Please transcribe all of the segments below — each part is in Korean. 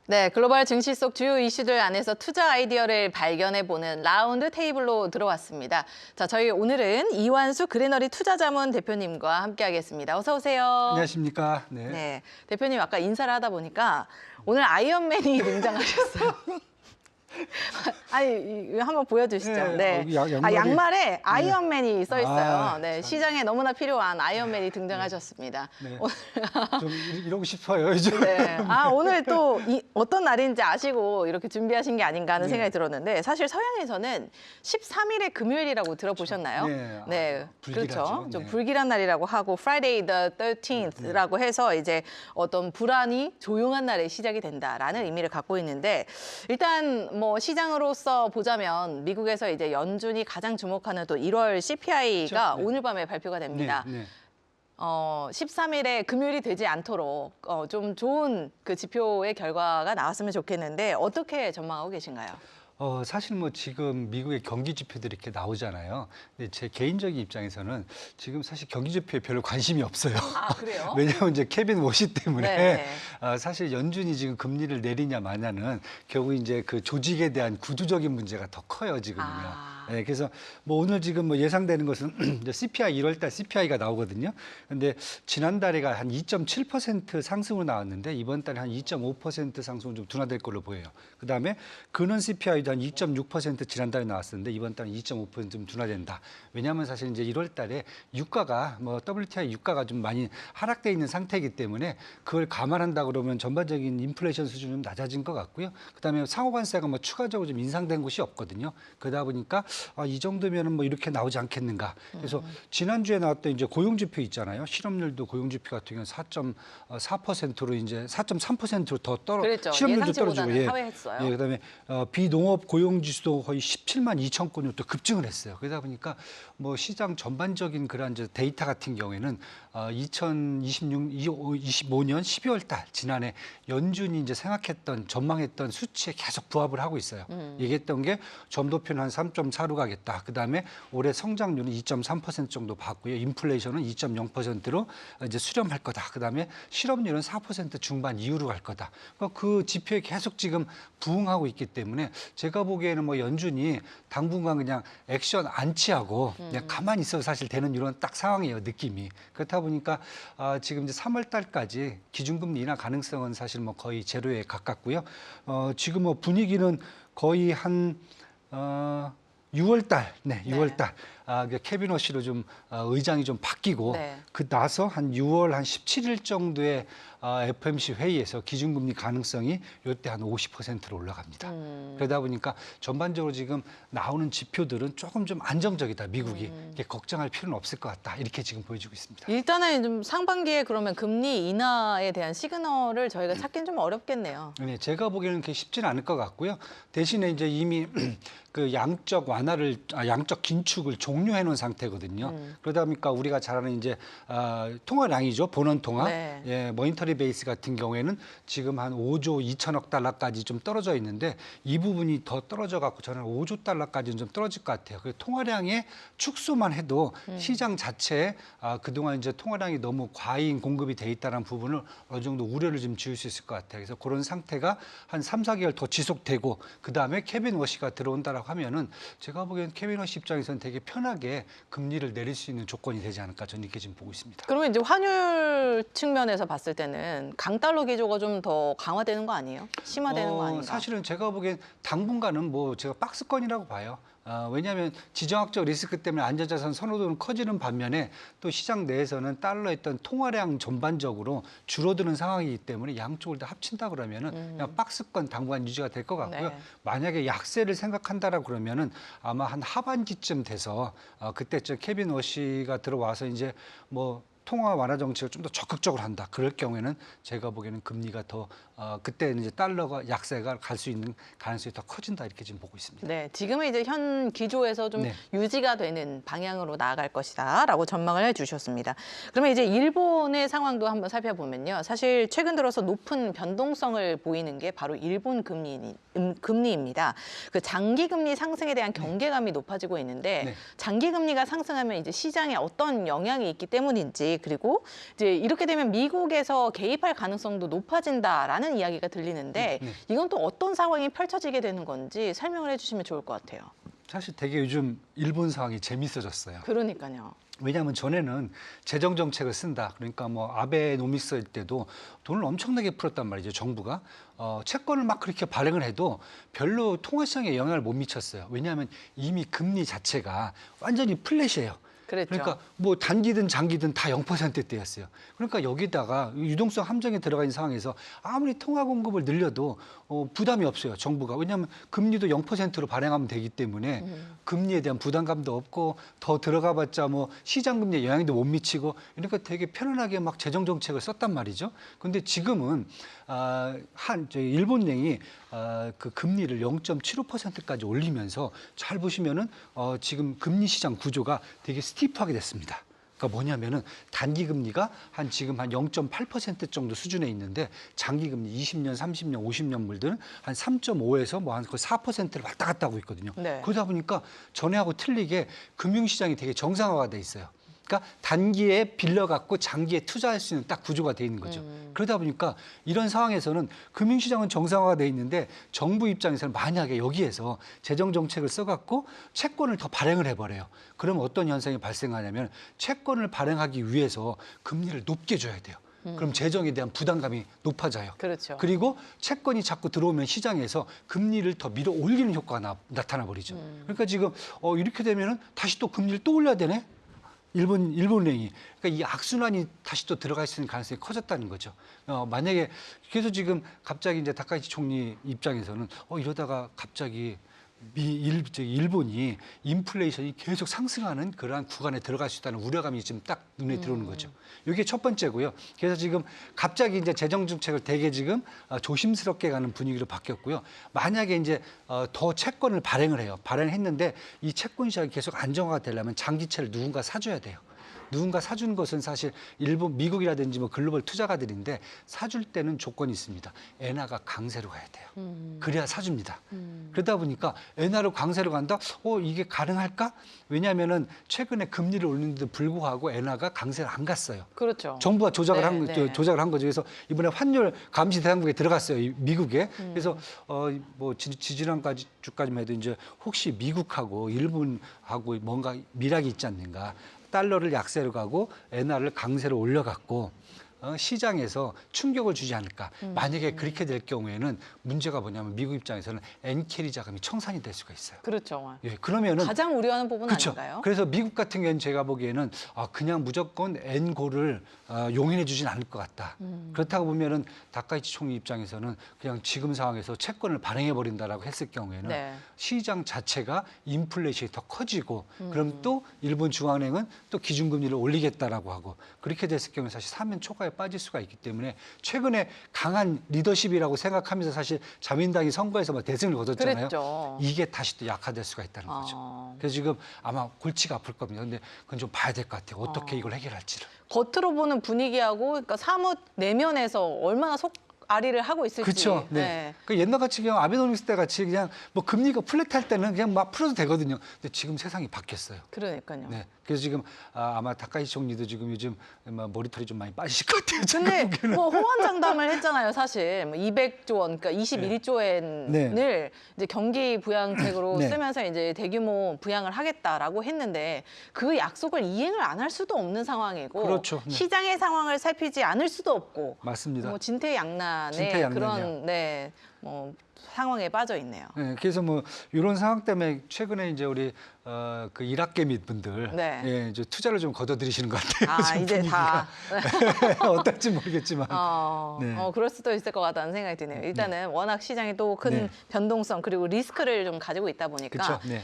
네, 글로벌 증시 속 주요 이슈들 안에서 투자 아이디어를 발견해보는 라운드 테이블로 들어왔습니다. 자, 저희 오늘은 이완수 그레너리 투자자문 대표님과 함께하겠습니다. 어서 오세요. 안녕하십니까. 네, 대표님 아까 인사를 하다 보니까 오늘 아이언맨이 등장하셨어요. 아니, 한번 보여주시죠. 네, 양말이... 양말에 아이언맨이 써 있어요. 네, 참... 시장에 너무나 필요한 아이언맨이 등장하셨습니다. 네. 오늘... 좀 이러고 싶어요, 요즘. 네. 오늘 또 어떤 날인지 아시고 이렇게 준비하신 게 아닌가 하는 생각이 들었는데, 사실 서양에서는 13일의 금요일이라고 들어보셨나요? 네. 네. 그렇죠. 좀 네. 불길한 날이라고 하고 Friday the 13th라고 해서 이제 어떤 불안이 조용한 날에 시작이 된다라는 의미를 갖고 있는데, 일단 뭐 시장으로서 보자면 미국에서 이제 연준이 가장 주목하는 또 1월 CPI가 네. 오늘 밤에 발표가 됩니다. 네. 13일에 금요일이 되지 않도록 좀 좋은 그 지표의 결과가 나왔으면 좋겠는데 어떻게 전망하고 계신가요? 사실 뭐 지금 미국의 경기 지표들이 이렇게 나오잖아요. 근데 제 개인적인 입장에서는 지금 사실 경기 지표에 별로 관심이 없어요. 아, 그래요? 왜냐하면 이제 케빈 워시 때문에 네. 사실 연준이 지금 금리를 내리냐 마냐는 결국 이제 그 조직에 대한 구조적인 문제가 더 커요, 지금은요. 네, 그래서 뭐 오늘 지금 뭐 예상되는 것은 이제 CPI 1월달 CPI가 나오거든요. 근데 지난달에가 한 2.7% 상승으로 나왔는데 이번 달에 한 2.5% 상승은 좀 둔화될 걸로 보여요. 그다음에 근원 CPI도 한 2.6% 지난달에 나왔었는데 이번 달은 2.5%좀 둔화된다. 왜냐하면 사실 이제 1월달에 유가가 뭐 WTI 유가가 좀 많이 하락돼 있는 상태이기 때문에 그걸 감안한다 그러면 전반적인 인플레이션 수준은 좀 낮아진 것 같고요. 그다음에 상호관세가 뭐 추가적으로 좀 인상된 곳이 없거든요. 그러다 보니까 이 정도면은 뭐 이렇게 나오지 않겠는가. 그래서 지난주에 나왔던 이제 고용지표 있잖아요. 실업률도 고용지표 같은 경우는 4.4%로 이제 4.3%로 더 그랬죠. 실업률도 떨어지고 하회했어요. 예, 그다음에 비농업 고용지수도 거의 17만 2천 건으로 또 급증을 했어요. 그러다 보니까 뭐 시장 전반적인 그런 이제 데이터 같은 경우에는 2025년 12월 달 지난해 연준이 이제 생각했던 전망했던 수치에 계속 부합을 하고 있어요. 얘기했던 게 점도표는 한 3.4로 가겠다. 그다음에 올해 성장률은 2.3% 정도 봤고요. 인플레이션은 2.0%로 이제 수렴할 거다. 그다음에 실업률은 4% 중반 이후로 갈 거다. 그 지표에 계속 지금 부응하고 있기 때문에 제가 보기에는 뭐 연준이 당분간 그냥 액션 안 취하고 그냥 가만히 있어도 사실 되는 이런 딱 상황이에요, 느낌이. 그렇다 보니까 지금 이제 3월 달까지 기준금리 인하 가능성은 사실 뭐 거의 제로에 가깝고요. 지금 뭐 분위기는 거의 한 6월 달, 6월 달. 케빈 워시로 좀 의장이 좀 바뀌고 그 나서 한 6월 한 17일 정도의 FOMC 회의에서 기준금리 가능성이 이때 한 50%로 올라갑니다. 그러다 보니까 전반적으로 지금 나오는 지표들은 조금 좀 안정적이다. 미국이 이렇게 걱정할 필요는 없을 것 같다. 이렇게 지금 보여주고 있습니다. 일단은 좀 상반기에 그러면 금리 인하에 대한 시그널을 저희가 찾기는 좀 어렵겠네요. 네, 제가 보기에는 그게 쉽지는 않을 것 같고요. 대신에 이제 이미 그 양적 완화를 양적 긴축을 종료해 놓은 상태거든요. 그러다 보니까 우리가 잘 아는 이제 통화량이죠. 본원 통화. 예, 모니터리 베이스 같은 경우에는 지금 한 5조 2천억 달러까지 좀 떨어져 있는데 이 부분이 더 떨어져 갖고 저는 5조 달러까지는 좀 떨어질 것 같아요. 그 통화량의 축소만 해도 시장 자체에 그동안 이제 통화량이 너무 과잉 공급이 돼 있다는 부분을 어느 정도 우려를 좀 지을 수 있을 것 같아요. 그래서 그런 상태가 한 3, 4개월 더 지속되고 그다음에 케빈 워시가 들어온다라고 하면은 제가 보기엔 케빈 워시 입장에서는 되게 편하게 금리를 내릴 수 있는 조건이 되지 않을까 저는 이렇게 지금 보고 있습니다. 그러면 이제 환율 측면에서 봤을 때는 강달러 기조가 좀 더 강화되는 거 아니에요? 심화되는 거 아닌가? 사실은 제가 보기엔 당분간은 뭐 제가 박스권이라고 봐요. 왜냐하면 지정학적 리스크 때문에 안전자산 선호도는 커지는 반면에 또 시장 내에서는 달러의 어떤 통화량 전반적으로 줄어드는 상황이기 때문에 양쪽을 다 합친다 그러면은 그냥 박스권 당분간 유지가 될 것 같고요. 만약에 약세를 생각한다라고 그러면은 아마 한 하반기쯤 돼서 그때쯤 케빈 워시가 들어와서 이제 뭐 통화 완화 정책을 좀 더 적극적으로 한다. 그럴 경우에는 제가 보기에는 금리가 더 그때는 이제 달러가 약세가 갈 수 있는 가능성이 더 커진다 이렇게 지금 보고 있습니다. 네, 지금은 이제 현 기조에서 좀 네. 유지가 되는 방향으로 나아갈 것이다라고 전망을 해주셨습니다. 그러면 이제 일본의 상황도 한번 살펴보면요, 사실 최근 들어서 높은 변동성을 보이는 게 바로 일본 금리입니다. 그 장기 금리 상승에 대한 경계감이 높아지고 있는데 네. 장기 금리가 상승하면 이제 시장에 어떤 영향이 있기 때문인지, 그리고 이제 이렇게 되면 미국에서 개입할 가능성도 높아진다라는 이야기가 들리는데 네. 이건 또 어떤 상황이 펼쳐지게 되는 건지 설명을 해주시면 좋을 것 같아요. 사실 되게 요즘 일본 상황이 재밌어졌어요. 그러니까요. 왜냐하면 전에는 재정 정책을 쓴다. 그러니까 뭐 아베노믹스일 때도 돈을 엄청나게 풀었단 말이죠. 정부가 채권을 막 그렇게 발행을 해도 별로 통화시장에 영향을 못 미쳤어요. 왜냐하면 이미 금리 자체가 완전히 플랫이에요. 그랬죠. 그러니까 뭐 단기든 장기든 다 0%대였어요. 그러니까 여기다가 유동성 함정에 들어가 있는 상황에서 아무리 통화 공급을 늘려도 부담이 없어요. 정부가. 왜냐하면 금리도 0%로 발행하면 되기 때문에 금리에 대한 부담감도 없고 더 들어가봤자 뭐 시장 금리에 영향도 못 미치고, 그러니까 되게 편안하게 막 재정 정책을 썼단 말이죠. 그런데 지금은 저희 일본은행이 그 금리를 0.75%까지 올리면서 잘 보시면은 지금 금리 시장 구조가 되게 스티프하게 됐습니다. 그러니까 뭐냐면은 단기 금리가 지금 한 0.8% 정도 수준에 있는데 장기 금리 20년, 30년, 50년 물들은 한 3.5에서 뭐 한 거의 4%를 왔다 갔다 하고 있거든요. 네. 그러다 보니까 전에하고 틀리게 금융시장이 되게 정상화가 돼 있어요. 그러니까 단기에 빌려갖고 장기에 투자할 수 있는 딱 구조가 돼 있는 거죠. 그러다 보니까 이런 상황에서는 금융시장은 정상화가 돼 있는데 정부 입장에서는 만약에 여기에서 재정 정책을 써갖고 채권을 더 발행을 해버려요. 그러면 어떤 현상이 발생하냐면 채권을 발행하기 위해서 금리를 높게 줘야 돼요. 그럼 재정에 대한 부담감이 높아져요. 그렇죠. 그리고 채권이 자꾸 들어오면 시장에서 금리를 더 밀어 올리는 효과가 나타나 버리죠. 그러니까 지금 이렇게 되면은 다시 또 금리를 또 올려야 되네. 일본은행이. 그러니까 이 악순환이 다시 또 들어갈 수 있는 가능성이 커졌다는 거죠. 만약에 그래서 지금 갑자기 이제 다카이치 총리 입장에서는 이러다가 갑자기 일본이 인플레이션이 계속 상승하는 그러한 구간에 들어갈 수 있다는 우려감이 지금 딱 눈에 들어오는 거죠. 이게 첫 번째고요. 그래서 지금 갑자기 이제 재정 정책을 되게 지금 조심스럽게 가는 분위기로 바뀌었고요. 만약에 이제 더 채권을 발행을 해요. 발행했는데 이 채권 시장이 계속 안정화가 되려면 장기채를 누군가 사줘야 돼요. 누군가 사주는 것은 사실 미국이라든지 뭐 글로벌 투자가들인데 사줄 때는 조건이 있습니다. 엔화가 강세로 가야 돼요. 그래야 사줍니다. 그러다 보니까 엔화로 강세로 간다? 이게 가능할까? 왜냐하면은 최근에 금리를 올리는데도 불구하고 엔화가 강세를 안 갔어요. 그렇죠. 정부가 조작을 네. 조작을 한 거죠. 그래서 이번에 환율 감시 대상국에 들어갔어요. 미국에. 그래서 뭐 지지난까지 주까지만 해도 이제 혹시 미국하고 일본하고 뭔가 밀약이 있지 않는가? 달러를 약세로 가고 엔화를 강세로 올려갖고 시장에서 충격을 주지 않을까. 만약에 그렇게 될 경우에는 문제가 뭐냐면 미국 입장에서는 엔캐리 자금이 청산이 될 수가 있어요. 그렇죠. 예, 그러면은 가장 우려하는 부분 그렇죠. 아닌가요? 그래서 미국 같은 경우는 제가 보기에는 그냥 무조건 엔고를 용인해 주진 않을 것 같다. 그렇다고 보면은 다카이치 총리 입장에서는 그냥 지금 상황에서 채권을 발행해 버린다라고 했을 경우에는 네. 시장 자체가 인플레이션이 더 커지고 그럼 또 일본 중앙은행은 또 기준금리를 올리겠다라고 하고 그렇게 됐을 경우에 사실 사면 초과에 빠질 수가 있기 때문에 최근에 강한 리더십이라고 생각하면서 사실 자민당이 선거에서 막 대승을 거뒀잖아요. 그랬죠. 이게 다시 또 약화될 수가 있다는 거죠. 그래서 지금 아마 골치가 아플 겁니다. 근데 그건 좀 봐야 될 것 같아요. 어떻게 이걸 해결할지를. 겉으로 보는 분위기하고 그러니까 사뭇 내면에서 얼마나 속앓이를 하고 있을지. 그렇죠. 네. 그 옛날같이 그냥 아베노믹스 때 같이 그냥 뭐 금리가 플랫할 때는 그냥 막 풀어도 되거든요. 근데 지금 세상이 바뀌었어요. 그러니까요. 네. 그래서 지금 아마 다카이치 총리도 지금 요즘 머리털이 좀 많이 빠지실 것 같아요. 근데 뭐 호언장담을 했잖아요, 사실. 뭐 200조 원, 그러니까 21조 엔을 이제 경기 부양책으로 네. 쓰면서 이제 대규모 부양을 하겠다라고 했는데 그 약속을 이행을 안 할 수도 없는 상황이고 그렇죠. 네. 시장의 상황을 살피지 않을 수도 없고 맞습니다. 뭐 진퇴양난의 진퇴양난이요. 그런 뭐 상황에 빠져 있네요. 네, 그래서 뭐 이런 상황 때문에 최근에 이제 우리 그 일학개미 분들 네. 예, 이제 투자를 좀 거둬들이시는 것 같아요. 아, 지금 이제 분위기가. 다. 어떨지 모르겠지만. 네. 그럴 수도 있을 것 같다는 생각이 드네요. 일단은 워낙 시장이 또 큰 네. 변동성 그리고 리스크를 좀 가지고 있다 보니까 그쵸, 네.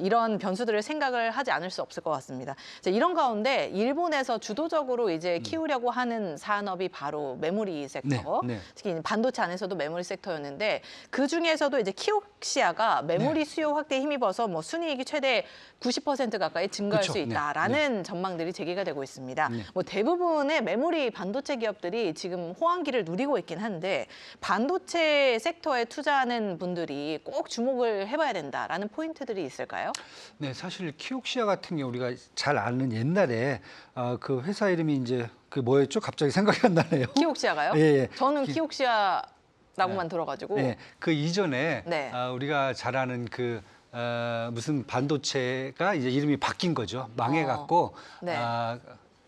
이런 변수들을 생각을 하지 않을 수 없을 것 같습니다. 자, 이런 가운데 일본에서 주도적으로 이제 키우려고 하는 산업이 바로 메모리 섹터, 네, 네. 특히 반도체 안에서도 메모리 섹터였는데 그 중에서도 이제 키옥시아가 메모리 네. 수요 확대에 힘입어서 뭐 순이익이 최대 90% 가까이 증가할 그쵸, 수 네, 있다라는 전망들이 제기가 되고 있습니다. 네. 뭐 대부분의 메모리 반도체 기업들이 지금 호황기를 누리고 있긴 한데 반도체 섹터에 투자하는 분들이 꼭 주목을 해봐야 된다라는 포인트들이 있을까요? 네, 사실 키옥시아 같은 경우 우리가 잘 아는 옛날에 그 회사 이름이 이제 그 뭐였죠? 갑자기 생각이 안 나네요. 키옥시아가요? 예, 예. 저는 키옥시아라고만 들어가지고 네, 그 이전에 네. 우리가 잘 아는 그 무슨 반도체가 이제 이름이 바뀐 거죠. 망해갖고 네.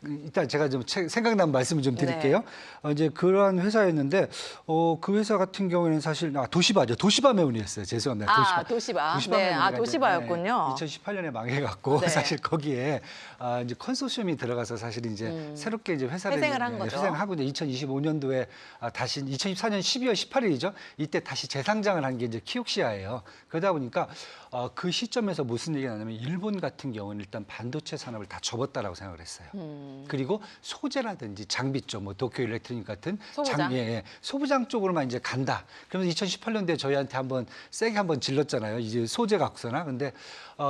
일단 제가 좀 생각난 말씀을 좀 드릴게요. 네. 이제 그러한 회사였는데 그 회사 같은 경우에는 사실 도시바죠. 도시바 메모리였어요. 죄송합니다. 도시바. 도시바 네, 메모리가 이제, 도시바였군요. 2018년에 망해갖고 네. 사실 거기에 이제 컨소시엄이 들어가서 사실 이제 새롭게 이제 회생을 한 거죠. 회생하고 이제 2025년도에 다시 2024년 12월 18일이죠. 이때 다시 재상장을 한 게 이제 키옥시아예요. 그러다 보니까 그 시점에서 무슨 얘기가 나냐면 일본 같은 경우는 일단 반도체 산업을 다 접었다라고 생각을 했어요. 그리고 소재라든지 장비 쪽, 뭐 도쿄 일렉트로닉 같은 소부장. 소부장 쪽으로만 이제 간다. 그러면서 2018년도에 저희한테 세게 한번 질렀잖아요. 이제 소재 각서나. 근데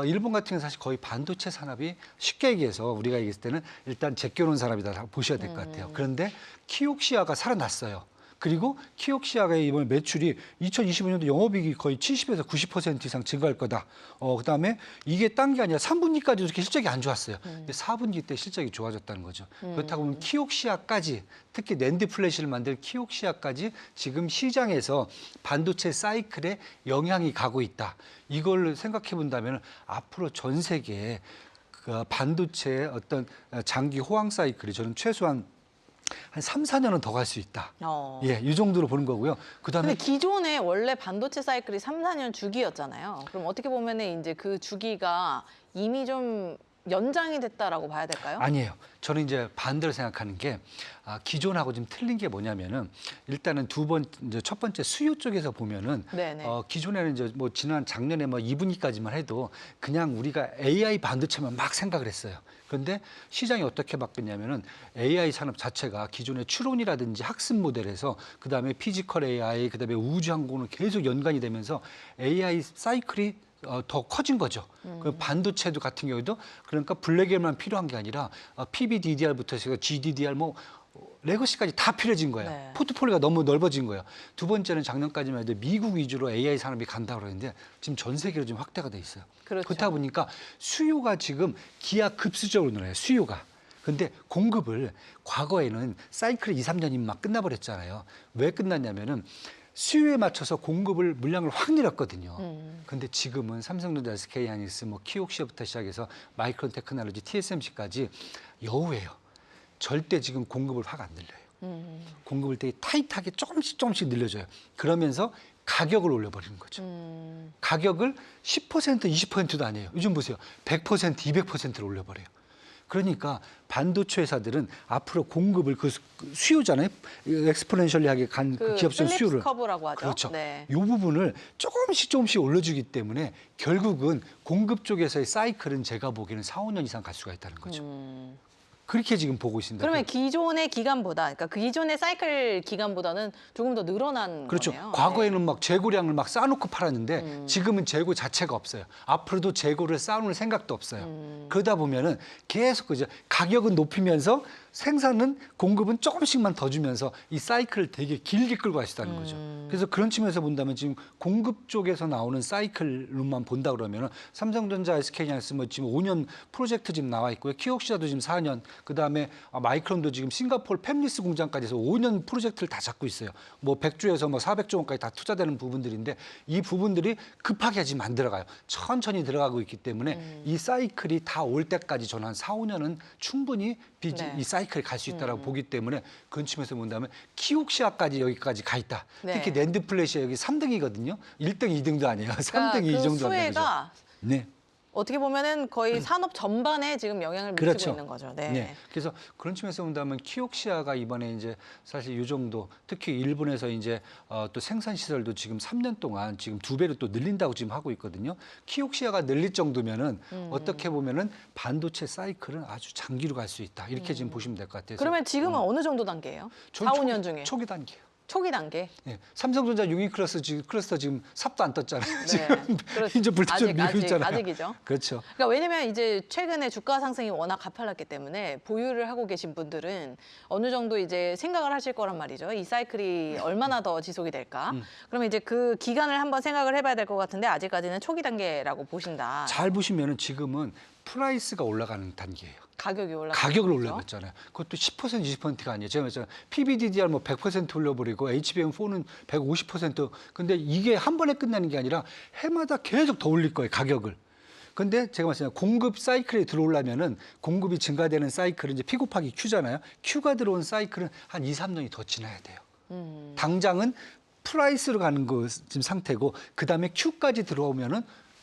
일본 같은 경우는 사실 거의 반도체 산업이 쉽게 얘기해서 우리가 얘기했을 때는 일단 제껴놓은 사람이다 보셔야 될 것 같아요. 그런데 키옥시아가 살아났어요. 그리고 키옥시아의 이번 매출이 2025년도 영업이익이 거의 70에서 90% 이상 증가할 거다. 그다음에 이게 딴 게 아니라 3분기까지도 이렇게 실적이 안 좋았어요. 근데 4분기 때 실적이 좋아졌다는 거죠. 그렇다고 보면 키옥시아까지 특히 낸드 플래시를 만들 키옥시아까지 지금 시장에서 반도체 사이클에 영향이 가고 있다. 이걸 생각해 본다면 앞으로 전 세계에 그 반도체의 어떤 장기 호황 사이클이 저는 최소한 한 3, 4년은 더 갈 수 있다. 예, 이 정도로 보는 거고요. 그다음에 근데 기존에 원래 반도체 사이클이 3, 4년 주기였잖아요. 그럼 어떻게 보면은 이제 그 주기가 이미 좀 연장이 됐다라고 봐야 될까요? 아니에요. 저는 이제 반대로 생각하는 게 기존하고 좀 틀린 게 뭐냐면은 일단은 이제 첫 번째 수요 쪽에서 보면은 네네. 기존에는 이제 뭐 지난 작년에 뭐 2분기까지만 해도 그냥 우리가 AI 반도체만 막 생각을 했어요. 그런데 시장이 어떻게 바뀌냐면은 AI 산업 자체가 기존의 추론이라든지 학습 모델에서 그다음에 피지컬 AI, 그다음에 우주 항공으로 계속 연관이 되면서 AI 사이클이 더 커진 거죠. 그 반도체도 같은 경우에도 그러니까 블랙에만 필요한 게 아니라 PBDDR부터 해서 GDDR 뭐 레거시까지 다 필요해진 거예요. 네. 포트폴리오가 너무 넓어진 거예요. 두 번째는 작년까지만 해도 미국 위주로 AI 산업이 간다고 그러는데 지금 전 세계로 좀 확대가 돼 있어요. 그렇죠. 그렇다 보니까 수요가 지금 기하급수적으로 늘어요. 수요가. 근데 공급을 과거에는 사이클이 2, 3년이면 막 끝나버렸잖아요. 왜 끝났냐면은 수요에 맞춰서 공급을 물량을 확 늘렸거든요. 근데 지금은 삼성전자, SK하이닉스, 뭐 키옥시아부터 시작해서 마이크론 테크놀로지, TSMC까지 여우예요. 절대 지금 공급을 확 안 늘려요. 공급을 되게 타이트하게 조금씩 늘려줘요. 그러면서 가격을 올려버리는 거죠. 가격을 10%, 20%도 아니에요. 요즘 보세요. 100%, 200%를 올려버려요. 그러니까 반도체 회사들은 앞으로 공급을 그 수요잖아요. 엑스포넨셜리하게 간 그 기업적 필립스 수요를. 커브라고 하죠. 그렇죠. 네. 이 부분을 조금씩 올려주기 때문에 결국은 공급 쪽에서의 사이클은 제가 보기에는 4, 5년 이상 갈 수가 있다는 거죠. 그렇게 지금 보고 있습니다. 그러면 기존의 기간보다, 그러니까 그 기존의 사이클 기간보다는 조금 더 늘어난 그렇죠. 거네요. 과거에는 막 재고량을 막 쌓아놓고 팔았는데 지금은 재고 자체가 없어요. 앞으로도 재고를 쌓아놓을 생각도 없어요. 그러다 보면은 계속 이제 가격은 높이면서 생산은 공급은 조금씩만 더 주면서 이 사이클을 되게 길게 끌고 가시다는 거죠. 그래서 그런 측면에서 본다면 지금 공급 쪽에서 나오는 사이클로만 본다 그러면은 삼성전자, SK하이닉스 뭐 지금 5년 프로젝트 지금 나와 있고요. 키옥시아도 지금 4년, 그다음에 마이크론도 지금 싱가포르 팹리스 공장까지 해서 5년 프로젝트를 다 잡고 있어요. 뭐 100조에서 뭐 400조 원까지 다 투자되는 부분들인데 이 부분들이 급하게 지금 안 들어가요. 천천히 들어가고 있기 때문에 이 사이클이 다 올 때까지 저는 한 4, 5년은 충분히 네. 이 사이클 사이클에 갈 수 있다라고 보기 때문에 그런 측면에서 본다면 키옥시아까지 여기까지 가 있다. 네. 특히 낸드 플래시가 여기 3등이거든요. 1등, 2등도 아니에요. 3등 이 그 정도 한다는 거죠. 수혜가 네. 어떻게 보면은 거의 산업 전반에 지금 영향을 미치고 그렇죠. 있는 거죠. 네. 네. 그래서 그런 측면에서 본다면 키옥시아가 이번에 이제 사실 이 정도 특히 일본에서 이제 또 생산 시설도 지금 3년 동안 지금 2배로 또 늘린다고 지금 하고 있거든요. 키옥시아가 늘릴 정도면은 어떻게 보면은 반도체 사이클은 아주 장기로 갈 수 있다. 이렇게 지금 보시면 될 것 같아요. 그러면 지금은 어느 정도 단계예요? 4, 5년 중에 초기 단계요. 초기 단계. 예, 삼성전자 클러스터 지금 삽도 안 떴잖아요. 네. 지금 이제 불투를 밀고 있잖아요. 아직이죠. 그렇죠. 그러니까 왜냐면 이제 최근에 주가 상승이 워낙 가팔랐기 때문에 보유를 하고 계신 분들은 어느 정도 이제 생각을 하실 거란 말이죠. 이 사이클이 얼마나 더 지속이 될까? 그러면 이제 그 기간을 한번 생각을 해봐야 될 것 같은데 아직까지는 초기 단계라고 보신다. 잘 보시면은 지금은 프라이스가 올라가는 단계예요. 가격이 올라. 가격을 올려봤잖아요. 그것도 10% 20%가 아니에요. 제가 말했잖아요. PBDDR 뭐 100% 올려버리고 HBM4는 150%. 근데 이게 한 번에 끝나는 게 아니라 해마다 계속 더 올릴 거예요. 가격을. 근데 제가 말씀드린 공급 사이클에 들어오려면은 공급이 증가되는 사이클은 이제 P 곱하기 Q잖아요. Q가 들어온 사이클은 한 2, 3년이 더 지나야 돼요. 당장은 프라이스로 가는 거 지금 상태고 그다음에 Q까지 들어오면은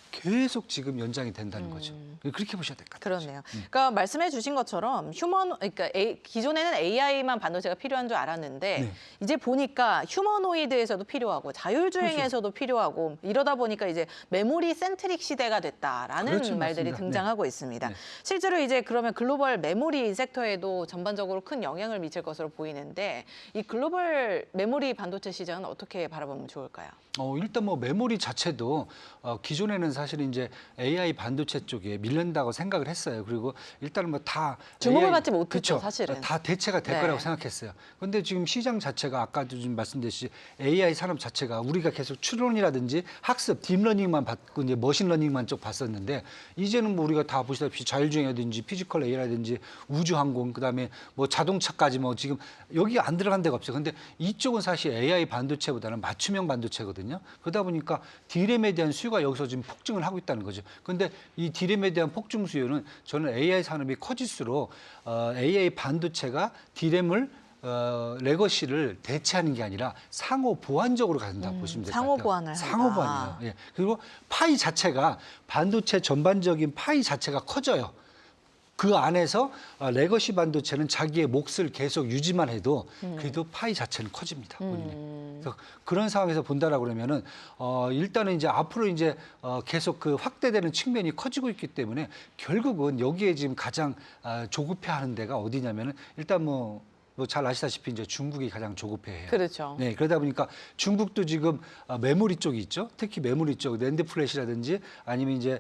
계속 지금 연장이 된다는 거죠. 그렇게 보셔야 될 것 같아요. 그렇네요. 그러니까 말씀해 주신 것처럼 그러니까 기존에는 AI만 반도체가 필요한 줄 알았는데 네. 이제 보니까 휴머노이드에서도 필요하고 자율주행에서도 필요하고 이러다 보니까 이제 메모리 센트릭 시대가 됐다라는 그렇죠, 말들이 맞습니다. 등장하고 있습니다. 네. 실제로 이제 그러면 글로벌 메모리 섹터에도 전반적으로 큰 영향을 미칠 것으로 보이는데 이 글로벌 메모리 반도체 시장은 어떻게 바라보면 좋을까요? 일단 뭐 메모리 자체도 기존에는 사실 이제 AI 반도체 쪽에 밀린다고 생각을 했어요. 그리고 일단은 뭐 다 주목을 받지 못했죠, 그쵸? 사실은. 다 대체가 될 네. 거라고 생각했어요. 그런데 지금 시장 자체가 아까도 좀 말씀드렸듯이 AI 산업 자체가 우리가 계속 추론이라든지 학습, 딥러닝만 받고 이제 머신러닝만 쪽 봤었는데 이제는 뭐 우리가 다 보시다시피 자율주행이라든지 피지컬 AI라든지 우주항공 그다음에 뭐 자동차까지 뭐 지금 여기 안 들어간 데가 없어요. 근데 이쪽은 사실 AI 반도체보다는 맞춤형 반도체거든요. 그러다 보니까 D램에 대한 수요가 여기서 지금 폭증을 하고 있다는 거죠. 그런데 이 D램에 대한 폭증 수요는 저는 AI 산업이 커질수록 AI 반도체가 D램을 레거시를 대체하는 게 아니라 상호 보완적으로 간다 보시면 될 것 같아요. 상호 보완을 한다. 상호 보완이에요. 예. 그리고 파이 자체가 반도체 전반적인 파이 자체가 커져요. 그 안에서 레거시 반도체는 자기의 몫을 계속 유지만 해도 그래도 파이 자체는 커집니다. 본인은. 그래서 그런 상황에서 본다라고 그러면은 일단은 이제 앞으로 이제 계속 그 확대되는 측면이 커지고 있기 때문에 결국은 여기에 지금 가장 조급해하는 데가 어디냐면은 일단 뭐 잘 아시다시피 이제 중국이 가장 조급해해요. 그렇죠. 네, 그러다 보니까 중국도 지금 메모리 쪽이 있죠. 특히 메모리 쪽, 낸드 플래시라든지 아니면 이제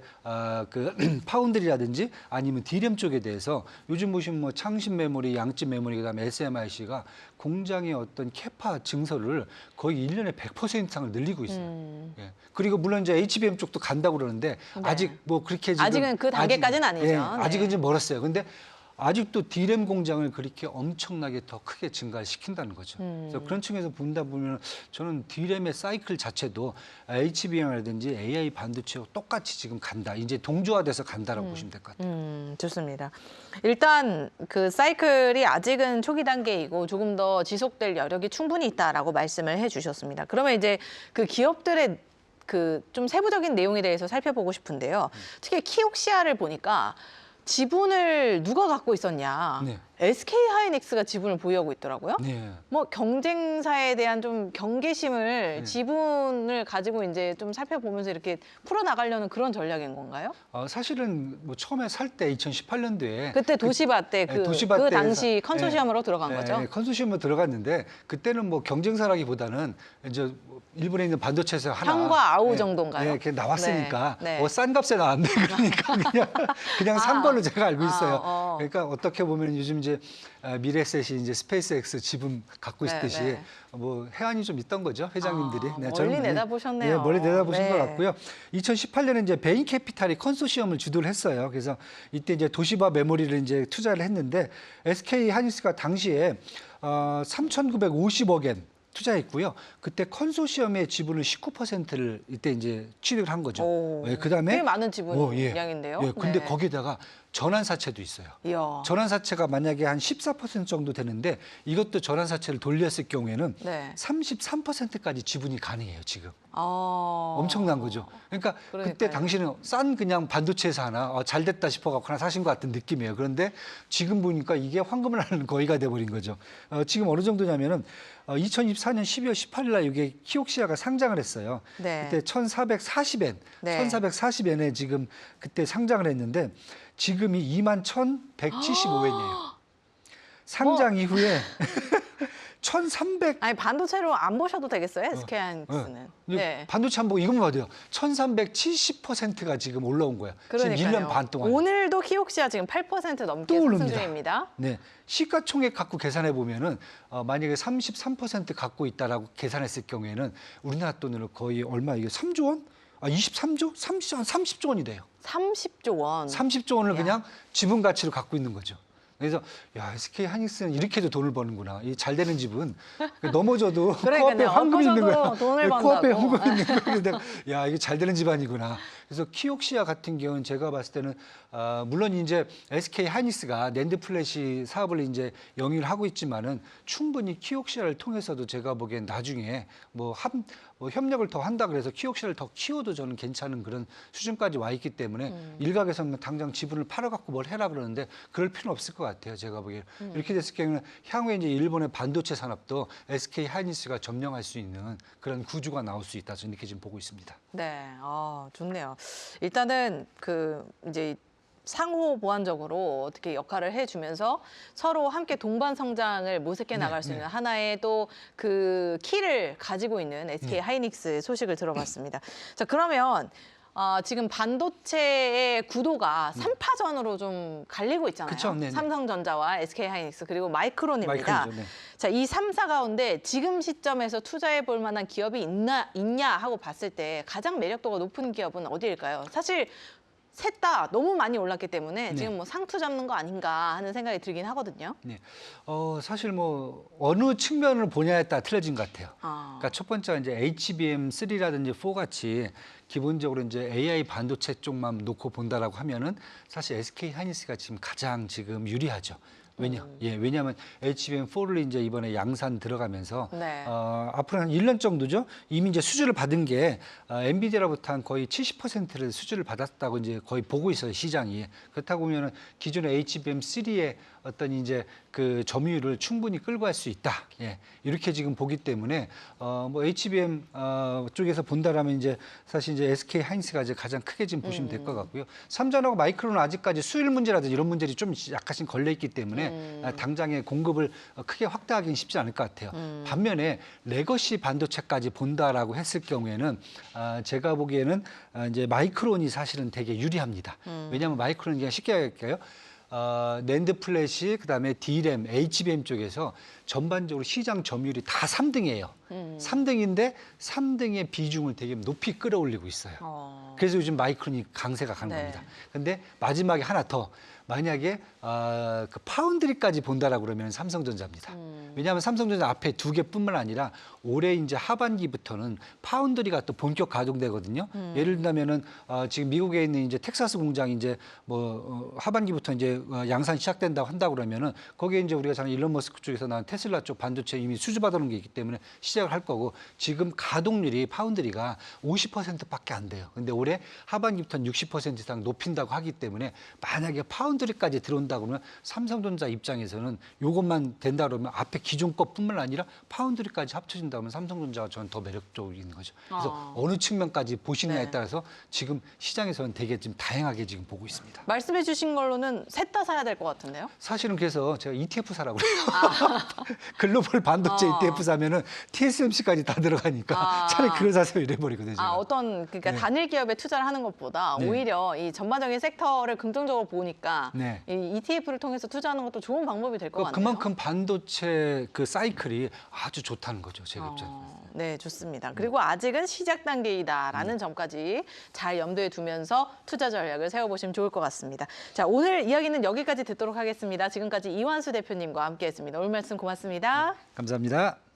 그 파운드리라든지 아니면 D램 쪽에 대해서 요즘 보시면 뭐 창신 메모리, 양집 메모리 그다음에 SMIC가 공장의 어떤 캐파 증설을 거의 1년에 100% 이상을 늘리고 있어요. 예. 그리고 물론 이제 HBM 쪽도 간다고 그러는데 네. 아직 뭐 그렇게 지금 아직은 그 단계까지는 아니죠. 예, 네. 아직은 좀 멀었어요. 근데 아직도 D램 공장을 그렇게 엄청나게 더 크게 증가시킨다는 거죠. 그래서 그런 측면에서 본다 보면 저는 D램의 사이클 자체도 HBM이라든지 AI 반도체와 똑같이 지금 간다. 이제 동조화돼서 간다라고 보시면 될 것 같아요. 좋습니다. 일단 그 사이클이 아직은 초기 단계이고 조금 더 지속될 여력이 충분히 있다라고 말씀을 해주셨습니다. 그러면 이제 그 기업들의 그 좀 세부적인 내용에 대해서 살펴보고 싶은데요. 특히 키옥시아를 보니까 지분을 누가 갖고 있었냐. 네. SK 하이닉스가 지분을 보유하고 있더라고요. 네. 뭐 경쟁사에 대한 좀 경계심을 지분을 가지고 이제 좀 살펴보면서 이렇게 풀어 나가려는 그런 전략인 건가요? 사실은 뭐 처음에 살 때 2018년도에 그때 도시바 때 그 도시바 때에서- 당시 컨소시엄으로 들어간 거죠. 컨소시엄으로 들어갔는데 그때는 뭐 경쟁사라기보다는 이제 일본에 있는 반도체에서 하나 향과 아우 정도인가요? 네, 이렇게 나왔으니까 네, 네. 싼 값에 나왔네 그러니까 그냥 산 걸로 제가 알고 있어요. 어. 그러니까 어떻게 보면 요즘 이제 미래셋이 이제 스페이스X 지분 갖고 네, 있듯이 네. 뭐 해안이 좀 있던 거죠 회장님들이. 멀리 젊은, 내다보셨네요. 네, 멀리 내다보신 네. 것 같고요. 2018년에 이제 베인 캐피탈이 컨소시엄을 주도를 했어요. 그래서 이때 이제 도시바 메모리를 이제 투자를 했는데 SK 하이닉스가 당시에 3,950억엔 투자했고요. 그때 컨소시엄의 지분을 19%를 이때 이제 취득을 한 거죠. 오, 예, 그다음에 꽤 많은 지분 예. 양인데요. 예, 근데 네. 거기다가 전환사채도 있어요. 이야. 전환사채가 만약에 한 14% 정도 되는데 이것도 전환사채를 돌렸을 경우에는 네. 33%까지 지분이 가능해요, 지금. 어. 엄청난 거죠. 그러니까 그때 그러니까요. 당시는 싼 그냥 반도체에서 하나 잘 됐다 싶어갖고 하나 사신 것 같은 느낌이에요. 그런데 지금 보니까 이게 황금을 하는 거의가 돼버린 거죠. 지금 어느 정도냐면은 2024년 12월 18일 날 이게 키옥시아가 상장을 했어요. 네. 그때 1,440엔, 네. 1,440엔에 지금 그때 상장을 했는데 지금이 21,175엔이에요. 상장 이후에 1,300 아니 반도체로 안 보셔도 되겠어요, SK 하이닉스는. 네. 반도체 한번 이것만 봐도요. 1,370%가 지금 올라온 거야. 지금 1년 반 동안. 오늘도 키옥시아 지금 8% 넘게 또 상승 오릅니다. 중입니다. 네. 시가총액 갖고 계산해 보면은 만약에 33% 갖고 있다라고 계산했을 경우에는 우리나라 돈으로 거의 얼마 이게 3조 원? 23조? 30조 원이 돼요. 30조 원. 30조 원을 야. 그냥 지분 가치로 갖고 있는 거죠. 그래서 야 SK 하이닉스는 이렇게도 돈을 버는구나. 이 잘 되는 집은 넘어져도 코앞에 황금이 있는 거야. 엎어져도 돈을 코앞에 번다고. 황금이 있는 거야. 그래서 내가 야 이게 잘 되는 집안이구나. 그래서 키옥시아 같은 경우는 제가 봤을 때는 물론 이제 SK 하이닉스가 낸드 플래시 사업을 이제 영위를 하고 있지만은 충분히 키옥시아를 통해서도 제가 보기엔 나중에 뭐 협력을 더 한다 그래서 키옥시아를 더 키워도 저는 괜찮은 그런 수준까지 와 있기 때문에 일각에서는 당장 지분을 팔아갖고 뭘 해라 그러는데 그럴 필요는 없을 것 같아요. 제가 보기에 이렇게 됐을 경우는 향후에 이제 일본의 반도체 산업도 SK 하이닉스가 점령할 수 있는 그런 구조가 나올 수 있다. 저는 이렇게 지금 보고 있습니다. 네, 좋네요. 일단은 이제 상호 보완적으로 어떻게 역할을 해주면서 서로 함께 동반 성장을 모색해 나갈 수 있는 하나의 또 그 키를 가지고 있는 SK 하이닉스 소식을 들어봤습니다. 자, 그러면 지금 반도체의 구도가 3파전으로 좀 갈리고 있잖아요. 그쵸, 네네. 삼성전자와 SK 하이닉스 그리고 마이크론입니다. 마이크론이죠, 네. 자, 이 3사 가운데 지금 시점에서 투자해 볼 만한 기업이 있냐 하고 봤을 때 가장 매력도가 높은 기업은 어디일까요? 사실 셋 다 너무 많이 올랐기 때문에 지금 뭐 상투 잡는 거 아닌가 하는 생각이 들긴 하거든요. 네. 사실 뭐 어느 측면을 보냐에 따라 틀려진 것 같아요. 그러니까 첫 번째가 이제 HBM3라든지 4 같이 기본적으로 이제 AI 반도체 쪽만 놓고 본다라고 하면은 사실 SK 하이닉스가 지금 가장 지금 유리하죠. 왜냐하면 HBM4를 이제 이번에 양산 들어가면서 네. 앞으로 한 1년 정도죠. 이미 이제 수주를 받은 게 엔비디아로부터 한 거의 70%를 수주를 받았다고 이제 거의 보고 있어요, 시장이. 그렇다고 보면은 기존의 HBM3의 어떤 이제 그 점유율을 충분히 끌고 갈 수 있다. 예. 이렇게 지금 보기 때문에 뭐 HBM 쪽에서 본다라면 이제 사실 이제 SK 하이닉스가 이제 가장 크게 지금 보시면 될 것 같고요. 삼전하고 마이크론은 아직까지 수율 문제라든지 이런 문제들이 좀 약간씩 걸려 있기 때문에 당장의 공급을 크게 확대하기는 쉽지 않을 것 같아요. 반면에 레거시 반도체까지 본다라고 했을 경우에는 제가 보기에는 이제 마이크론이 사실은 되게 유리합니다. 왜냐하면 마이크론이 그냥 쉽게 얘기할게요. 낸드 플래시, 그다음에 D램, HBM 쪽에서 전반적으로 시장 점유율이 다 3등이에요. 3등인데 3등의 비중을 되게 높이 끌어올리고 있어요. 그래서 요즘 마이크론이 강세가 간 겁니다. 근데 마지막에 하나 더. 만약에 그 파운드리까지 본다라고 그러면 삼성전자입니다. 왜냐하면 삼성전자 앞에 2개뿐만 아니라 올해 이제 하반기부터는 파운드리가 또 본격 가동되거든요. 예를 들면은 지금 미국에 있는 이제 텍사스 공장이 이제 뭐 하반기부터 이제 양산 시작된다고 한다 그러면은 거기에 이제 우리가 잘 일론 머스크 쪽에서 나온 테슬라 쪽 반도체 이미 수주 받아놓은 게 있기 때문에 시작을 할 거고 지금 가동률이 파운드리가 50%밖에 안 돼요. 근데 올해 하반기부터는 60% 이상 높인다고 하기 때문에 만약에 파운드리까지 들어온다 그러면 삼성전자 입장에서는 이것만 된다 그러면 앞에 기존 것뿐만 아니라 파운드리까지 합쳐진다 그러면 삼성전자가 저는 더 매력적인 거죠. 그래서 어느 측면까지 보시느냐에 따라서 지금 시장에서는 되게 지금 다양하게 지금 보고 있습니다. 말씀해 주신 걸로는 셋 다 사야 될 것 같은데요? 사실은 그래서 제가 ETF 사라고 그래요. 글로벌 반도체 ETF 사면은 TSMC까지 다 들어가니까 차라리 그걸 사세요 이래버리거든요. 제가. 그러니까 단일 기업에 투자를 하는 것보다 오히려 이 전반적인 섹터를 긍정적으로 보니까 이 ETF를 통해서 투자하는 것도 좋은 방법이 될 것 같네요. 그만큼 반도체 그 사이클이 아주 좋다는 거죠, 제가 입장에서. 네, 좋습니다. 그리고 아직은 시작 단계이다라는 점까지 잘 염두에 두면서 투자 전략을 세워보시면 좋을 것 같습니다. 자, 오늘 이야기는 여기까지 듣도록 하겠습니다. 지금까지 이완수 대표님과 함께했습니다. 오늘 말씀 고맙습니다. 감사합니다.